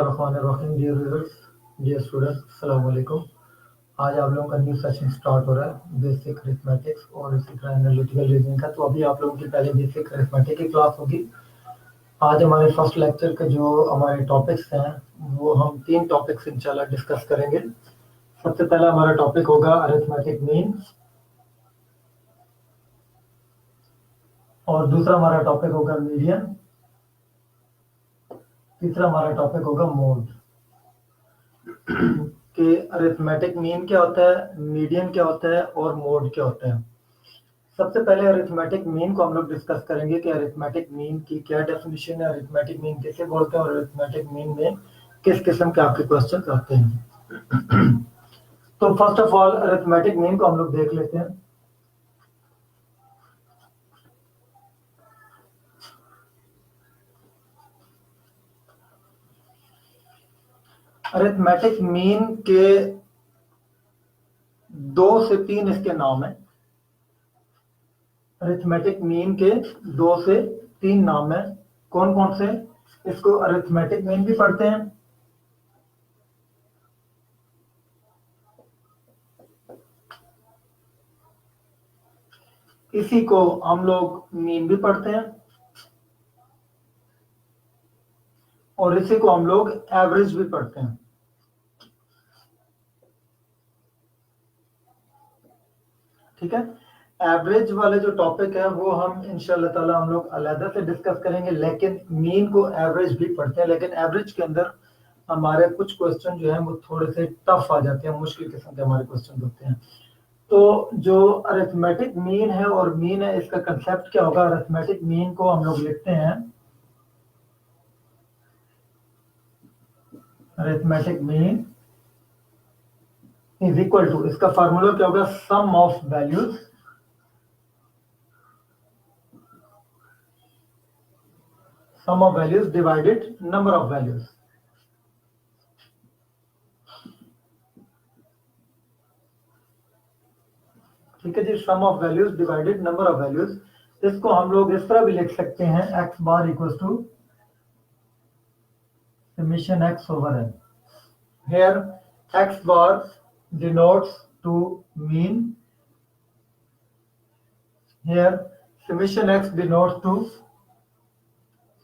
बिस्मिल्लाहिर्रहमानिर्रहीम। Dear viewers, dear students, अस्सलाम वालेकुम। आज आप लोगों का न्यू सेशन स्टार्ट हो रहा है बेसिक अरिथमेटिक्स और इसी तरह एनालिटिकल रीजनिंग का। तो अभी आप लोगों की पहले बेसिक अरिथमेटिक की क्लास होगी। आज हमारे फर्स्ट लेक्चर के जो हमारे टॉपिक्स हैं वो हम 3 टॉपिक्स इंशाल्लाह डिस्कस करेंगे। सबसे पहला हमारा टॉपिक होगा अरिथमेटिक मीन, और दूसरा हमारा टॉपिक होगा मीडियन, तीसरा हमारा टॉपिक होगा मोड। कि अरिथमेटिक मीन क्या होता है, मीडियन क्या होता है और मोड क्या होता है। सबसे पहले अरिथमेटिक मीन को हम लोग डिस्कस करेंगे कि अरिथमेटिक मीन की क्या डेफिनेशन है, अरिथमेटिक मीन किसे बोलते हैं और अरिथमेटिक मीन में किस किस्म के आपके क्वेश्चन आते हैं। तो first of all arithmetic mean को हम लोग देख लेते हैं। अरिथमेटिक मीन के 2 से 3 इसके नाम हैं। अरिथमेटिक मीन के 2 से 3 नाम हैं। कौन कौन से? इसको अरिथमेटिक मीन भी पढ़ते हैं, इसी को हम लोग मीन भी पढ़ते हैं, और इसी को हम लोग एवरेज भी पढ़ते हैं। ठीक है, एवरेज वाले जो टॉपिक है वो हम इंशाल्लाह ताला हम लोग अलग से डिस्कस करेंगे, लेकिन मीन को एवरेज भी पढ़ते हैं। लेकिन एवरेज के अंदर हमारे कुछ क्वेश्चन जो है वो थोड़े से टफ आ जाते हैं, मुश्किल किस्म के हमारे क्वेश्चन होते हैं। तो जो अरिथमेटिक मीन है और मीन है, इसका कंसेप्ट क्या होगा? अरिथमेटिक मीन को हम लोग लिखते हैं, arithmetic mean is equal to, इसका फार्मूला क्या होगा? Sum of values, sum of values divided number of values. ठीक है जी, sum of values divided number of values. इसको हम लोग इस तरह भी लिख सकते हैं, X bar equal to summation X over N. Here X bar denotes to mean, here summation x denotes to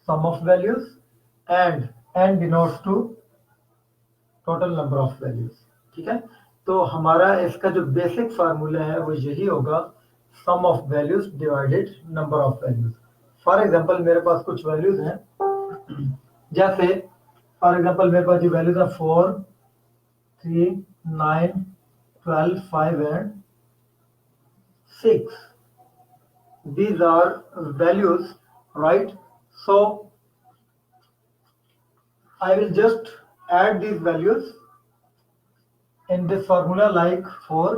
sum of values, and n denotes to total number of values। ठीक है, तो हमारा इसका जो बेसिक फार्मूला है वो यही होगा, sum of values divided number of values. For example मेरे पास कुछ वैल्यूज हैं, जैसे फॉर एग्जांपल मेरे पास जो वैल्यूज है 4, 3, 9, 12, 5 and 6. These are values, right? So I will just add these values in this formula, like 4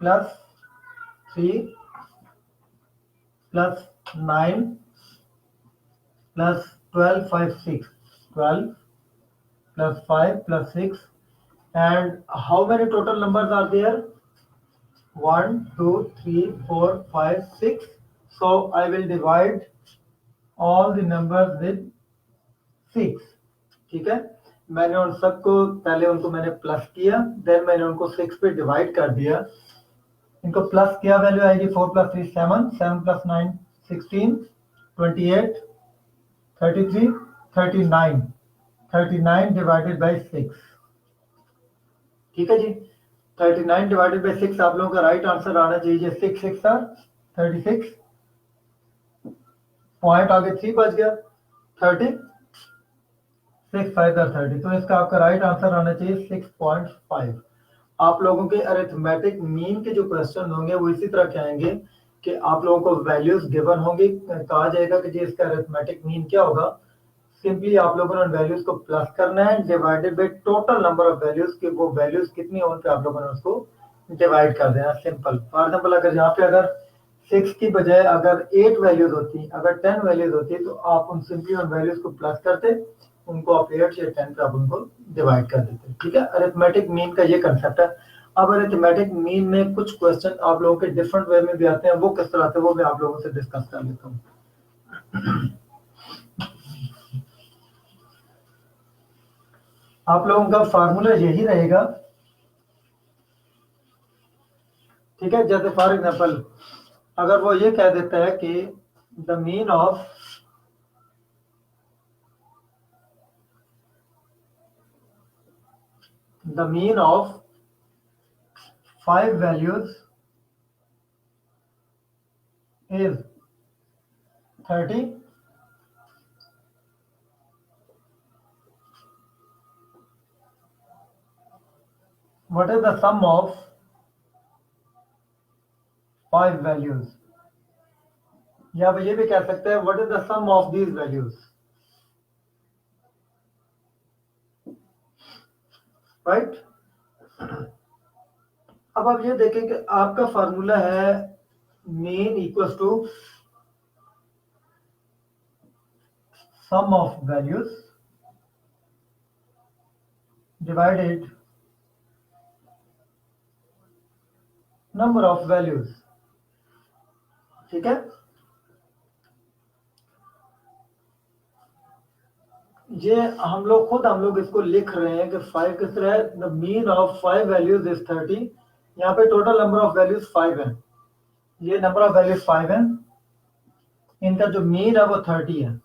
plus 3 plus 9 plus 12, 5, 6, 12 plus 5 plus 6, and how many total numbers are there? 1, 2, 3, 4, 5, 6. So I will divide all the numbers with 6। ठीक है, मैंने उन सबको पहले उनको मैंने plus किया, then मैंने उनको 6 पे डिवाइड कर दिया। इनको प्लस किया, वैल्यू आएगी 4 प्लस 3 7, 7 प्लस 9 16, 28, 33, 39, 39 डिवाइडेड बाई 6। ठीक है जी, 39 डिवाइडेड बाई 6 आप लोगों का राइट आंसर आना चाहिए 6 6 36, पॉइंट आगे 3 बच गया, 30, 6 5 30, तो इसका आपका राइट आंसर आना चाहिए 6.5। आप लोगों के अरिथमेटिक मीन के जो क्वेश्चन होंगे वो इसी तरह के आएंगे कि आप लोगों को वैल्यूज गिवन होंगी, कहा जाएगा कि जी इसका अरिथमेटिक मीन क्या होगा। सिंपली आप लोगों ने उन वैल्यूज को प्लस करना है divided by total number of values, कि वो वैल्यूज कितनी हो उन पे आप लोगों ने उसको डिवाइड कर देना, सिंपल। फॉर एग्जाम्पल अगर यहाँ पे अगर 6 की बजाय अगर 8 वैल्यूज होती, अगर 10 वैल्यूज होती, तो आप उन सिंपली उन वैल्यूज को प्लस करते, उनको आप 8 या 10 पे आप उनको डिवाइड कर देते। ठीक है, अरिथमेटिक मीन का ये कंसेप्ट है। अब अरिथमेटिक मीन में कुछ क्वेश्चन आप लोगों के डिफरेंट वे में भी आते हैं, वो किस तरह आते हैं वो मैं आप लोगों से डिस्कस कर लेता हूँ। आप लोगों का फार्मूला यही रहेगा, ठीक है। जैसे फॉर एग्जांपल अगर वो ये कह देता है कि the mean of the mean of 5 values is 30, what is the sum of 5 values, या आप ये भी कह सकते हैं what is the sum of these values, right? अब आप ये देखें कि आपका फार्मूला है mean equals to sum of values divided number of values, ठीक है। ये हम लोग इसको लिख रहे हैं कि 5 किस तरह है, the mean of 5 values is 30, यहाँ पे टोटल नंबर ऑफ वैल्यूज 5 है, ये नंबर ऑफ वैल्यूज 5 है, इनका जो मीन है वो 30 है,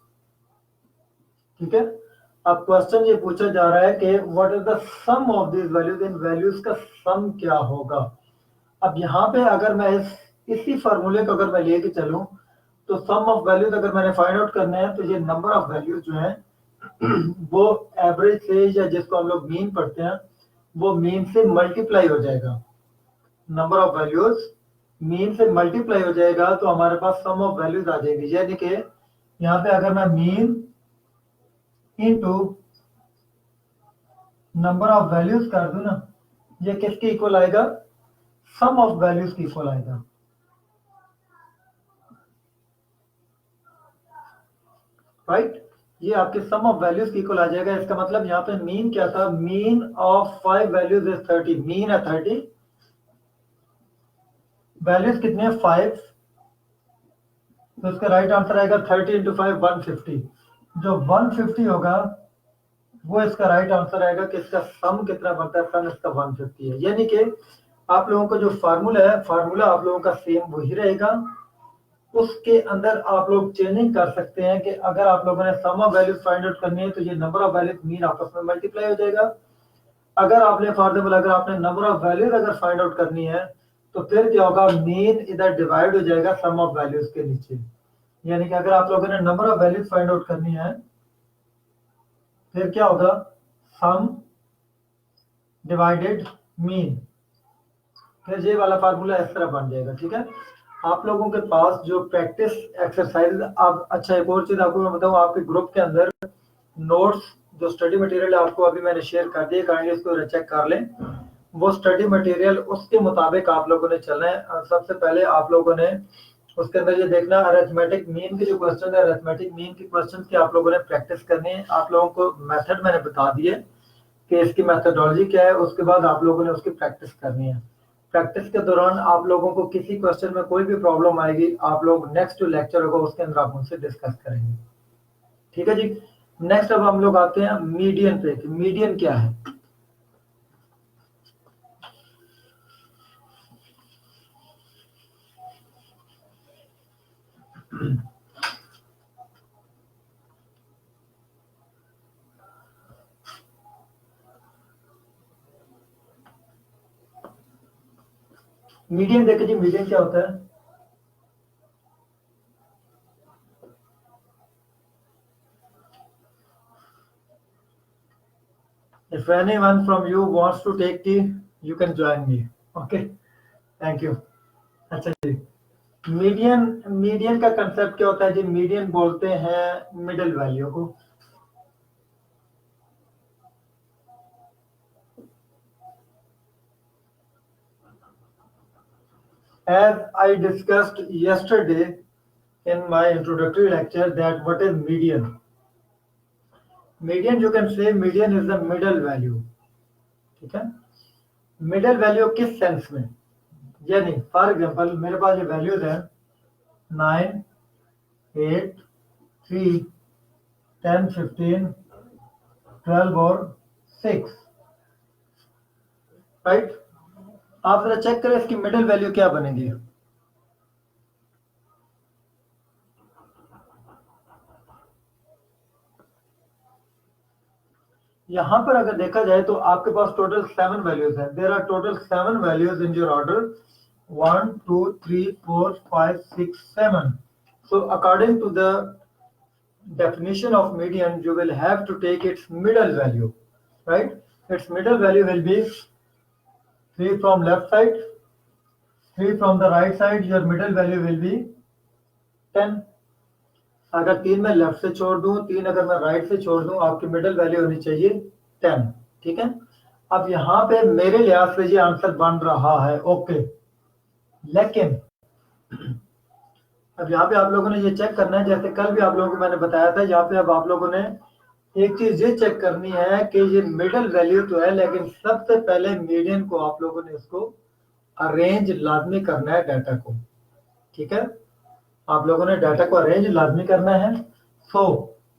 ठीक है। अब क्वेश्चन ये पूछा जा रहा है कि what is the sum of this values, इन वैल्यूज का सम क्या होगा। अब यहाँ पे अगर मैं इसी फार्मूले को अगर मैं लेके चलूं तो सम ऑफ वैल्यूज अगर मैंने फाइंड आउट करना है तो ये नंबर ऑफ वैल्यूज जो है वो एवरेज से, या जिसको हम लोग मीन पढ़ते हैं, वो मीन से मल्टीप्लाई हो जाएगा। नंबर ऑफ वैल्यूज मीन से मल्टीप्लाई हो जाएगा तो हमारे पास सम ऑफ वैल्यूज आ जाएगी, यानी कि यहाँ पे अगर मैं mean into number of values कर दूं ना, ये किसके इक्वल आएगा, सम ऑफ वैल्यूज के इक्वल आएगा, राइट। ये आपके सम ऑफ वैल्यूज के इक्वल आ जाएगा। इसका मतलब यहाँ पे मीन क्या था, mean of 5 values is 30, mean है 30, वैल्यूज कितने हैं 5, तो इसका राइट आंसर आएगा 30 इंटू 5 150, जो 150 होगा वो इसका राइट आंसर आएगा कि इसका सम कितना बनता है, सम इसका 150 है। यानी कि आप लोगों का जो फार्मूला है, फार्मूला आप लोगों का सेम वही रहेगा, उसके अंदर आप लोग चेंजिंग कर सकते हैं कि अगर आप लोगों ने सम ऑफ वैल्यूज फाइंड आउट करनी है तो ये नंबर ऑफ वैल्यूज मीन आपस में मल्टीप्लाई हो जाएगा। अगर आपने फॉर एग्जांपल अगर आपने नंबर ऑफ वैल्यूज अगर फाइंड आउट करनी है तो फिर क्या होगा, मीन इधर डिवाइड हो जाएगा सम ऑफ वैल्यूज के नीचे, यानी कि अगर आप लोगों ने number of values find out करनी है फिर क्या होगा, सम डिवाइडेड मीन, फिर ये वाला फार्मूला इस तरह बन जाएगा, ठीक है। आप लोगों के पास जो प्रैक्टिस एक्सरसाइज, आप अच्छा एक और चीज आपको मैं बताऊं, आपके ग्रुप के अंदर नोट्स जो स्टडी मटेरियल आपको अभी मैंने शेयर कर दिए, काइंडली इसको चेक कर लें। वो स्टडी मटेरियल उसके मुताबिक आप लोगों ने चलना है। सबसे पहले आप लोगों ने उसके अंदर ये देखना, अरिथमेटिक मीन के जो क्वेश्चन है, अरिथमेटिक मीन के क्वेश्चन की आप लोगों ने प्रैक्टिस करनी है। आप लोगों को मेथड मैंने बता दिए कि इसकी मेथडोलॉजी क्या है, उसके बाद आप लोगों ने उसकी प्रैक्टिस करनी है। प्रैक्टिस के दौरान आप लोगों को किसी क्वेश्चन में कोई भी प्रॉब्लम आएगी, आप लोग नेक्स्ट जो लेक्चर होगा उसके अंदर आप उनसे डिस्कस करेंगे, ठीक है जी। नेक्स्ट अब हम लोग आते हैं मीडियन पे, मीडियन क्या है। मीडियन देखिए जी, मीडियन क्या होता है। If anyone from you wants to take tea, you can join me. Okay, thank you. अच्छा जी, मीडियन, मीडियन का कंसेप्ट क्या होता है जी, मीडियन बोलते हैं मिडिल वैल्यू को। As I discussed yesterday in my introductory lecture that what is median. Median you can say median is the middle value, ठीक है। मिडिल वैल्यू किस सेंस में, यानी फॉर एग्जांपल मेरे पास ये वैल्यूज है 9, 8, 3, 10, 15, 12 और 6, राइट। आप जरा चेक करें इसकी मिडिल वैल्यू क्या बनेगी। यहां पर अगर देखा जाए तो आपके पास टोटल 7 वैल्यूज हैं। There are total 7 values in your order 1 2 3 4 5 6 7। So according to the definition of median, you will have to take its middle value, right? Its middle value will be 3 from left side, 3 from the right side. Your middle value will be 10. अगर 3 मैं left से छोड़ दूं, 3 अगर मैं right से छोड़ दूं, आपकी मिडिल वैल्यू होनी चाहिए 10। ठीक है। अब यहाँ पे मेरे लिहाज से ये आंसर बन रहा है ओके, लेकिन अब यहाँ पे आप लोगों ने ये चेक करना है, जैसे कल भी आप लोगों को मैंने बताया था, यहाँ पे अब आप लोगों ने एक चीज ये चेक करनी है कि ये मिडिल वैल्यू तो है, लेकिन सबसे पहले मीडियन को आप लोगों ने इसको अरेंज लाजमी करना है डाटा को। ठीक है, आप लोगों ने डाटा को अरेंज लाजमी करना है। So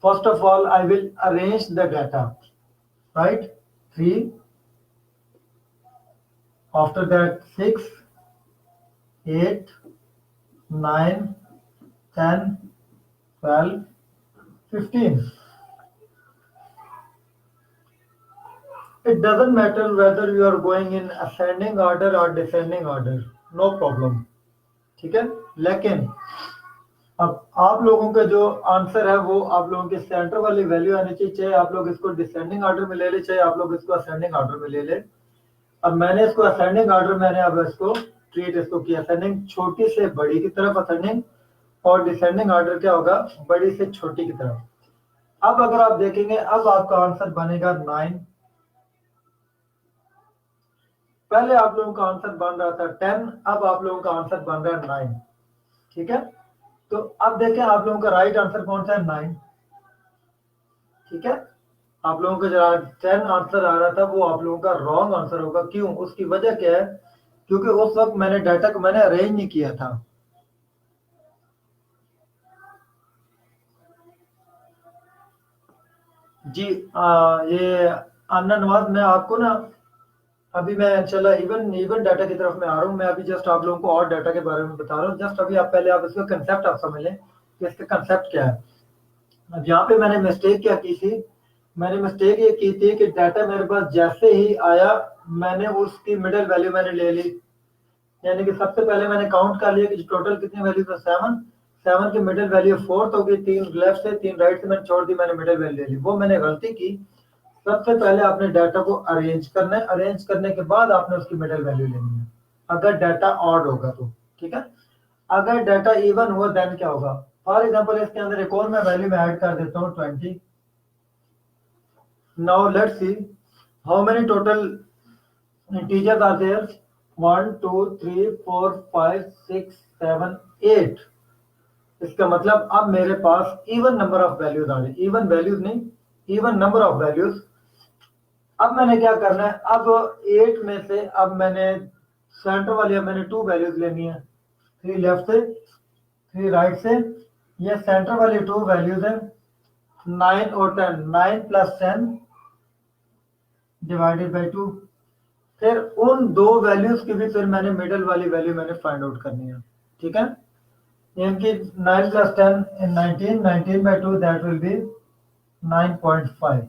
first of all I will arrange the data, right. 3, after that 6, 8, 9, 10, 12, 15. It doesn't matter whether you are going in ascending order or descending order, no problem। ठीक है, लेकिन अब आप लोगों का जो आंसर है वो आप लोगों की सेंटर वाली वैल्यू आनी चाहिए, चाहे आप लोग इसको डिसेंडिंग ऑर्डर में ले ले, चाहे आप लोग इसको असेंडिंग ऑर्डर में ले ले। अब मैंने इसको असेंडिंग ऑर्डर, मैंने अब इसको ट्रीट इसको किया असेंडिंग, छोटी से बड़ी की तरफ असेंडिंग, और डिसेंडिंग ऑर्डर क्या होगा, बड़ी से छोटी की तरफ। अब अगर आप देखेंगे, अब आपका आंसर बनेगा 9। पहले आप लोगों का आंसर बन रहा था 10, अब आप लोगों का आंसर बन रहा है 9। ठीक है, तो अब देखें आप लोगों का राइट आंसर कौन सा है, 9। ठीक है, आप लोगों का जो 10 आंसर आ रहा था वो आप लोगों का रॉन्ग आंसर होगा। क्यों? उसकी वजह क्या है? क्योंकि उस वक्त मैंने डाटा को मैंने अरेंज नहीं किया था। जी ये अन्ना नवाज, मैं आपको ना अभी मैं इंशाल्लाह इवन डाटा की तरफ मैं आ रहा हूँ। मैं अभी जस्ट आप लोगों को और डाटा के बारे में बता रहा हूँ। जस्ट अभी आप पहले आप इसका कंसेप्ट आप समझ लें कि इसका कंसेप्ट क्या है। अब यहाँ पे मैंने मिस्टेक क्या की थी, मैंने मिस्टेक ये की थी कि डाटा मेरे पास जैसे ही आया मैंने उसकी मिडिल वैल्यू मैंने ले ली, यानी कि सबसे पहले मैंने काउंट कर लिया कि टोटल कितनी वैल्यू था 7। 7 की मिडिल वैल्यू 4 तो होगी, 3 लेफ्ट से 3 राइट से मैंने छोड़ दी, मैंने मिडिल वैल्यू ले ली। वो मैंने गलती की। सबसे पहले आपने डाटा को अरेंज करना है, अरेंज करने के बाद आपने उसकी मिडिल वैल्यू लेनी है, अगर डाटा ऑड होगा तो। ठीक है, अगर डाटा इवन हुआ देन क्या होगा। फॉर एग्जांपल इसके अंदर एक और मैं वैल्यू में ऐड कर देता हूँ 20। Now let's see how many total integers are there. 1 2 3 4 5 6 7 8। इसका मतलब अब मेरे पास इवन नंबर ऑफ वैल्यूज आ रही, इवन वैल्यूज नहीं, इवन नंबर ऑफ वैल्यूज। अब मैंने क्या करना है, अब 8 में से अब मैंने सेंटर वाली अब मैंने 2 वैल्यूज लेनी है, 3 लेफ्ट से 3 राइट से। ये सेंटर वाली 2 वैल्यूज है 9 और 10। 9 प्लस 10 डिवाइडेड बाई 2। फिर उन 2 वैल्यूज की भी फिर मैंने मिडल वाली वैल्यू मैंने फाइंड आउट करनी है। ठीक है, यानी 9 plus 10 19, 19 by 2 that will B 9.5।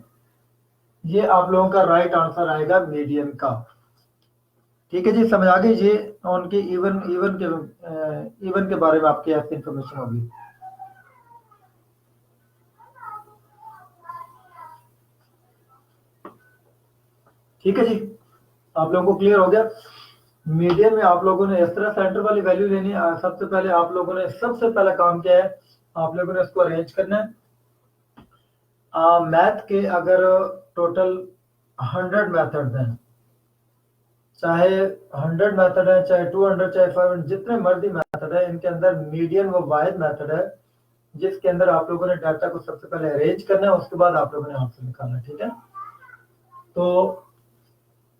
ये आप लोगों का राइट आंसर आएगा मीडियन का। ठीक है जी, समझ आ गई। ये उनकी इवन के बारे में आपकी ऐसी इंफॉर्मेशन होगी। ठीक है जी, आप लोगों को क्लियर हो गया। मीडियन में आप लोगों ने इस तरह सेंटर वाली वैल्यू लेनी है। सबसे पहले आप लोगों ने सबसे पहला काम क्या है, आप लोगों ने इसको अरेंज करना है। मैथ के अगर टोटल 100 मेथड्स हैं, चाहे 100 मेथड है, चाहे 200, चाहे 500, जितने मर्जी मेथड है, इनके अंदर मीडियन वो वाहिद मेथड है जिसके अंदर आप लोगों ने डाटा को सबसे पहले अरेंज करना है, उसके बाद आप लोगों ने आंसर निकालना है। ठीक है, तो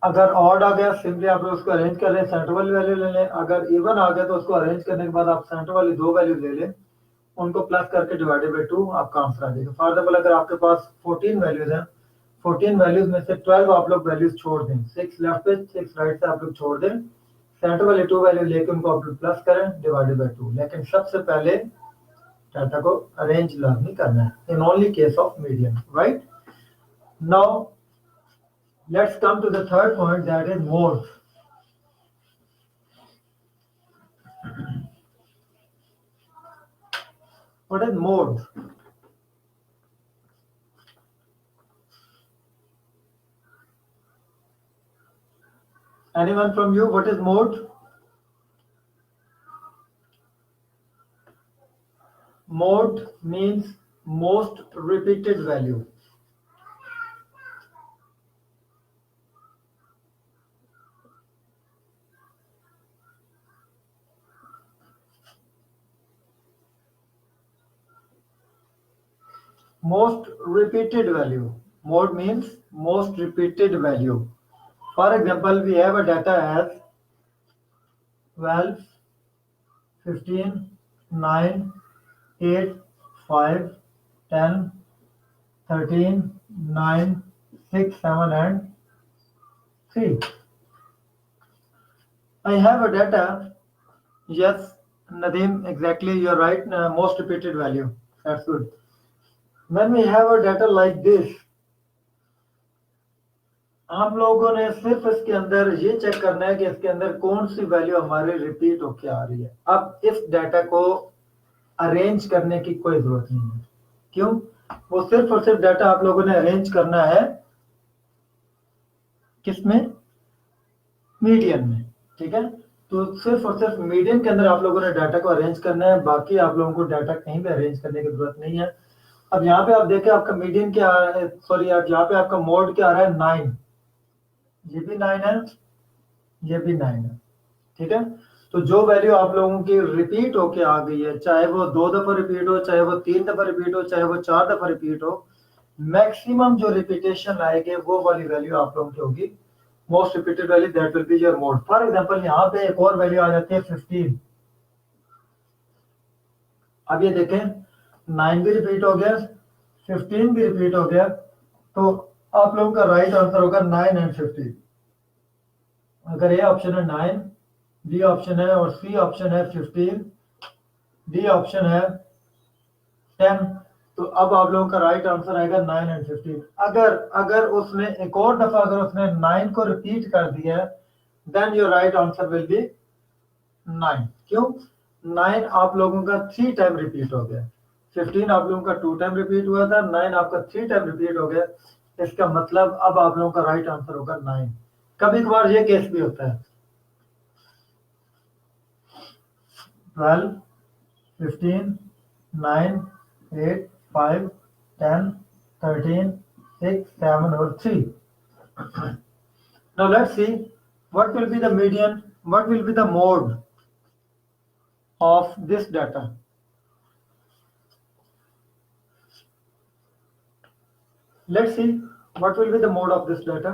अगर ऑड आ गया सिंपली आप लोग उसको अरेंज कर रहे हैं, सेंटर वाली वैल्यू ले लें। अगर इवन आ गया तो उसको अरेंज करने के बाद आप सेंटर वाली 2 वैल्यू ले लें, उनको प्लस करके डिवाइडेड बाई 2 आपका आंसर आ जाएगा। फॉर एग्जाम्पल अगर आपके पास 14 वैल्यूज हैं 14 वैल्यूज में से 12 आप लोग वैल्यूज छोड़ दें, 6 लेफ्ट पे 6 राइट से आप लोग छोड़ दें, सेंटर वाले 2 वैल्यू लेके उनको आप लोग प्लस करें डिवाइडेड बाय 2। लेकिन सबसे पहले डाटा को अरेंज लाजमी करना है in only case of median, right. Now let's come to the third point, that is mode. What is mode? Anyone from you, what is mode? Mode means most repeated value. Most repeated value. Mode means most repeated value. For example, we have a data as 12, 15, 9, 8, 5, 10, 13, 9, 6, 7 and 3. I have a data, yes, Nadeem, exactly, you're right, most repeated value. That's good. When we have a data like this, आप लोगों ने सिर्फ इसके अंदर ये check करना है कि इसके अंदर कौन सी वैल्यू हमारी रिपीट होके आ रही है। अब इस डाटा को अरेंज करने की कोई जरूरत नहीं है, क्यों? वो सिर्फ और सिर्फ डाटा आप लोगों ने अरेंज करना है किसमें? मीडियन में, ठीक है। तो सिर्फ और सिर्फ मीडियन के अंदर आप लोगों ने डाटा को अरेंज करना है, बाकी आप लोगों को डाटा कहीं भी अरेंज करने की जरूरत नहीं है। अब यहाँ पे आप देखें आपका मीडियन क्या आ रहा है, सॉरी आप यहाँ पे आपका मोड क्या आ रहा है? 9, ये भी 9 है, ये भी 9 है, ठीक है। तो जो वैल्यू आप लोगों की रिपीट होके आ गई है, चाहे वो 2 दफा रिपीट हो, चाहे वो 3 दफा रिपीट हो, चाहे वो 4 दफा रिपीट हो, मैक्सिमम जो रिपीटेशन आएगी वो वाली वैल्यू आप लोगों की होगी most repeated value, that will be your mode. For example यहाँ पे एक और वैल्यू आ जाती है 15। अब ये देखें 9 भी रिपीट हो गया, 15 भी रिपीट हो गया, तो आप लोगों का राइट आंसर होगा 9 एंड 15। अगर ए ऑप्शन है 9, बी ऑप्शन है और सी ऑप्शन है 15, डी ऑप्शन है 10, तो अब आप लोगों का राइट आंसर आएगा 9 एंड 15। अगर उसने एक और दफा अगर उसने 9 को रिपीट कर दिया, then your right answer will be 9। क्यों? 9 आप लोगों का 3 टाइम रिपीट हो गया, 15 आप लोगों का 2 टाइम रिपीट हुआ था, 9 आपका 3 टाइम रिपीट हो गया। इसका मतलब अब आप लोगों का राइट आंसर होगा 9। कभी कभार ये केस भी होता है 12, 15, 9, 8, 5, 10, 13, 6, 7 और 3. Now let's see what will be the median, what will be the mode of this data. Let's see what will be the mode of this data.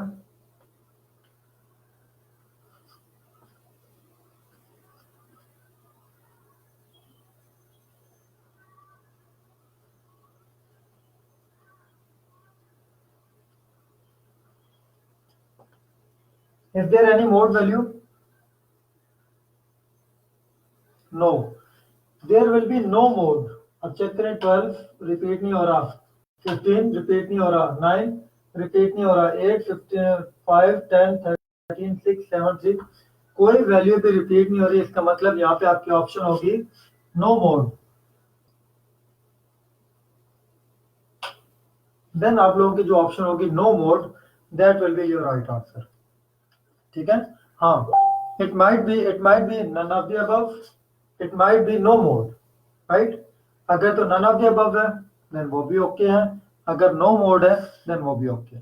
Is there any mode value? No. There will be no mode. अब check करें 12 repeat नहीं हो रहा, 15 repeat नहीं हो रहा, 9 repeat नहीं हो रहा, 8, 15, 5, 10, 13, 6, 7, 3, कोई वैल्यू भी रिपीट नहीं हो रही। इसका मतलब यहाँ पे आपकी ऑप्शन होगी नो मोड। देन आप लोगों की जो ऑप्शन होगी no mode, that will be your right answer, ठीक है। हाँ, it might be none of the above, it might be no mode, right. अगर तो नन ऑफ द अबव है देन वो भी ओके है, अगर नो मोड है देन वो भी ओके,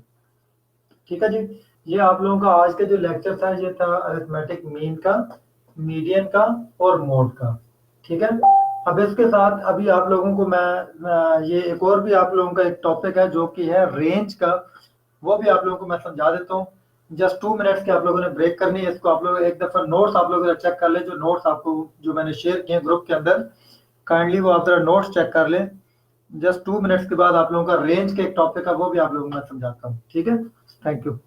ठीक है जी। ये आप लोगों का आज का जो लेक्चर था ये था अरिथमेटिक मीन का, मीडियन का और मोड का, ठीक है। अब इसके साथ अभी आप लोगों को मैं ये एक और भी आप लोगों का एक टॉपिक है जो कि है रेंज का, वो भी आप लोगों को मैं समझा देता हूँ। जस्ट 2 मिनट्स की आप लोगों ने ब्रेक करनी है। इसको आप लोग एक दफा नोट्स आप लोग चेक कर ले, जो नोट्स आपको जो मैंने शेयर किए ग्रुप के अंदर, काइंडली वो आप जरा नोट्स चेक कर लें। जस्ट 2 मिनट्स के बाद आप लोगों का रेंज के एक टॉपिक है वो भी आप लोगों को मैं समझाता हूँ, ठीक है। Thank you.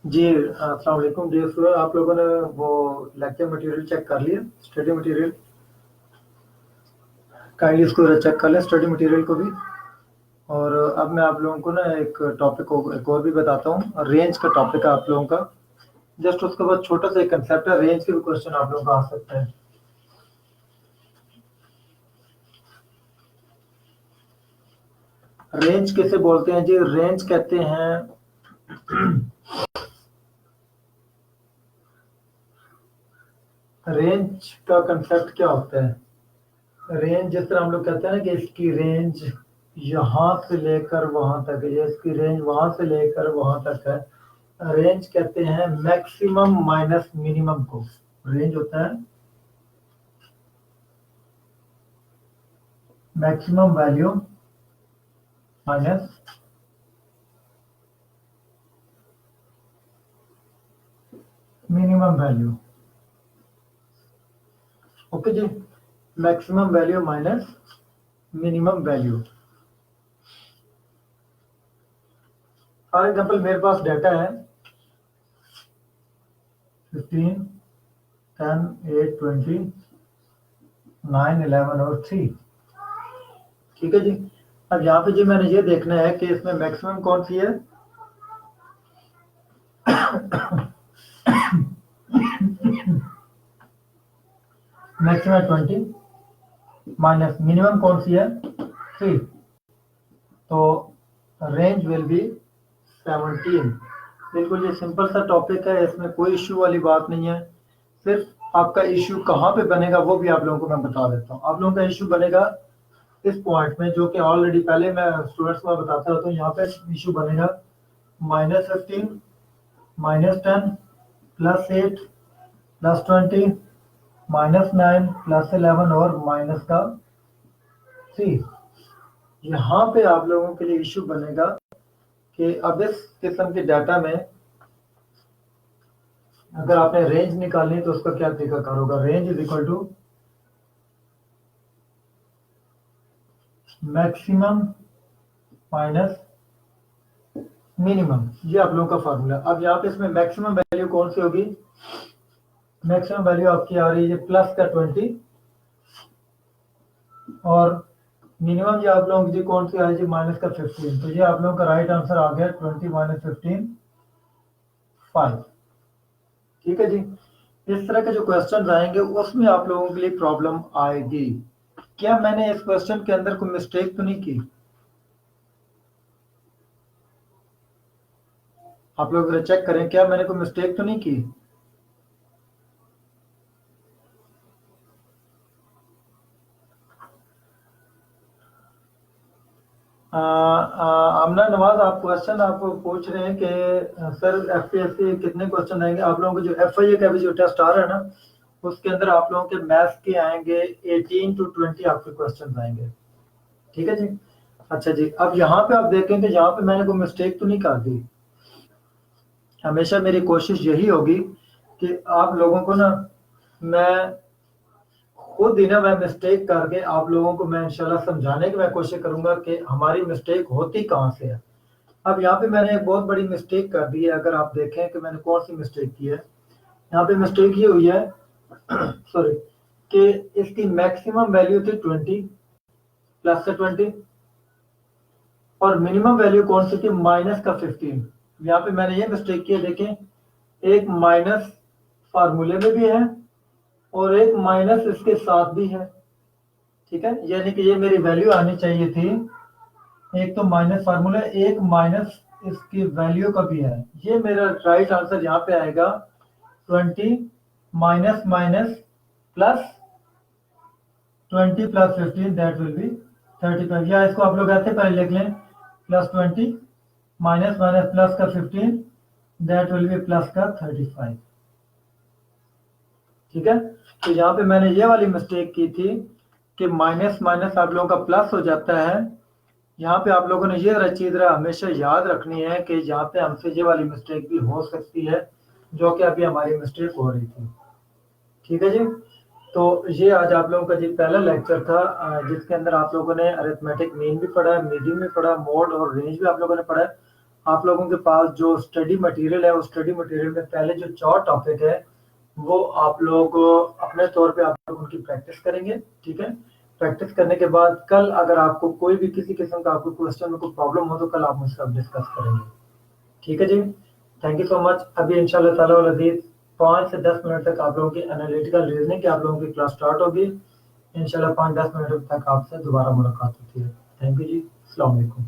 जी अस्सलाम वालेकुम जी। आप लोगों ने वो लेक्चर मटेरियल चेक कर लिया, स्टडी मटेरियल? काइंडली इसको चेक कर लें, स्टडी मटेरियल को भी। और अब मैं आप लोगों को ना एक टॉपिक को एक और भी बताता हूँ। रेंज का टॉपिक है आप लोगों का। जस्ट उसके बाद छोटा सा एक कंसेप्ट है, रेंज के भी क्वेश्चन आप लोगों का आ सकता है। रेंज किसे बोलते हैं जी? रेंज कहते हैं रेंज का कंसेप्ट क्या होता है? रेंज जिस तरह हम लोग कहते हैं ना कि इसकी रेंज यहाँ से लेकर वहां तक है, या इसकी रेंज वहां से लेकर वहां तक है। रेंज कहते हैं मैक्सिमम माइनस मिनिमम को। रेंज होता है maximum value minus minimum value. Okay जी। Maximum value minus minimum value. For example मेरे पास डाटा है 15, 10, 8, 20, 9, 11 और 3। ठीक है जी। अब यहाँ पे जी मैंने ये देखना है कि इसमें मैक्सिमम कौन सी है। मैक्सिमम 20 माइनस मिनिमम कौन सी है 3, तो रेंज विल बी 17। बिल्कुल ये सिंपल सा टॉपिक है, इसमें कोई इश्यू वाली बात नहीं है। सिर्फ आपका इश्यू कहाँ पे बनेगा वो भी आप लोगों को मैं बता देता हूँ। आप लोगों का इश्यू बनेगा इस पॉइंट में, जो कि ऑलरेडी पहले मैं स्टूडेंट्स को बताता रहता हूँ। यहाँ पे इश्यू बनेगा -15, -10, +8, +20, -9, +11 और माइनस का 3। यहाँ पे आप लोगों के लिए इश्यू बनेगा कि अब इस किस्म के डाटा में अगर आपने रेंज निकालनी तो उसका क्या तरीका होगा। Range is equal to maximum minus minimum, ये आप लोगों का फार्मूला। अब यहाँ पे इसमें मैक्सिमम वैल्यू कौन सी होगी। मैक्सिमम वैल्यू आपकी आ रही है प्लस का 20 और मिनिमम ये आप लोगों की कौन सी आ रही है माइनस का 15। तो ये आप लोगों का राइट आंसर आ गया 20 - 15 5। ठीक है जी। इस तरह के जो क्वेश्चन आएंगे उसमें आप लोगों के लिए प्रॉब्लम आएगी। क्या मैंने इस क्वेश्चन के अंदर कोई मिस्टेक तो नहीं की। आप लोग जरा चेक करें, क्या मैंने कोई मिस्टेक तो नहीं की। आमना नवाज, आप क्वेश्चन आप पूछ रहे हैं कि सर एफपीएससी कितने क्वेश्चन आएंगे। आप लोगों को जो एफआईए का भी जो टेस्ट आ रहा है ना, उसके अंदर आप लोगों के मैथ्स के आएंगे 18 to 20 आपके क्वेश्चन आएंगे। ठीक है जी। अच्छा जी, अब यहाँ पे आप देखें कि यहाँ पे मैंने कोई मिस्टेक तो नहीं कर दी। हमेशा मेरी कोशिश यही होगी कि आप लोगों को ना मैं खुद ही ना मैं मिस्टेक करके आप लोगों को मैं इंशाल्लाह समझाने की मैं कोशिश करूंगा कि हमारी मिस्टेक होती कहाँ से है। अब यहाँ पे मैंने एक बहुत बड़ी मिस्टेक कर दी है। अगर आप देखें कि मैंने कौन सी मिस्टेक की है, यहाँ पे मिस्टेक ये हुई है सॉरी, कि इसकी मैक्सिमम वैल्यू थी 20 प्लस का 20 और मिनिमम वैल्यू कौन सी थी माइनस का 15। यहाँ पे मैंने ये मिस्टेक की है। देखें, एक माइनस फार्मूले में भी है और एक माइनस इसके साथ भी है। ठीक है, यानी कि ये मेरी वैल्यू आनी चाहिए थी, एक तो माइनस फार्मूला, एक माइनस इसकी वैल्यू का भी है। ये मेरा राइट आंसर यहाँ पे आएगा 20 minus minus plus 20 plus 15 that will B 35। या इसको आप लोग ऐसे पहले लिख लें, +20 माइनस माइनस प्लस का 15 दैट विल बी प्लस का 35। ठीक है, तो यहाँ पे मैंने ये वाली मिस्टेक की थी कि माइनस माइनस आप लोगों का प्लस हो जाता है। यहाँ पे आप लोगों ने ये चीज हमेशा याद रखनी है कि यहाँ पे हमसे ये वाली मिस्टेक भी हो सकती है, जो कि अभी हमारी मिस्टेक हो रही थी। ठीक है जी। तो ये आज आप लोगों का जी पहला लेक्चर था, जिसके अंदर आप लोगों ने अरिथमेटिक मीन भी पढ़ा है, मीडियम भी पढ़ा, मोड और रेंज भी आप लोगों ने पढ़ा है। आप लोगों के पास जो स्टडी मटेरियल है, उस स्टडी मटेरियल में पहले जो 4 टॉपिक है वो आप लोग अपने तौर पे आप लोग उनकी प्रैक्टिस करेंगे। ठीक है, प्रैक्टिस करने के बाद कल अगर आपको कोई भी किसी किस्म का आपको क्वेश्चन में कोई प्रॉब्लम हो तो कल आप मुझसे डिस्कस करेंगे। ठीक है जी, थैंक यू सो मच। अभी इंशाल्लाह ताला वल अज़ीज़ 5 से 10 मिनट तक आप लोगों की एनालिटिकल रीजनिंग की आप लोगों की क्लास स्टार्ट होगी। इंशाल्लाह 5-10 मिनट तक आपसे दोबारा मुलाकात होती है। थैंक यू जी, अस्सलाम वालेकुम।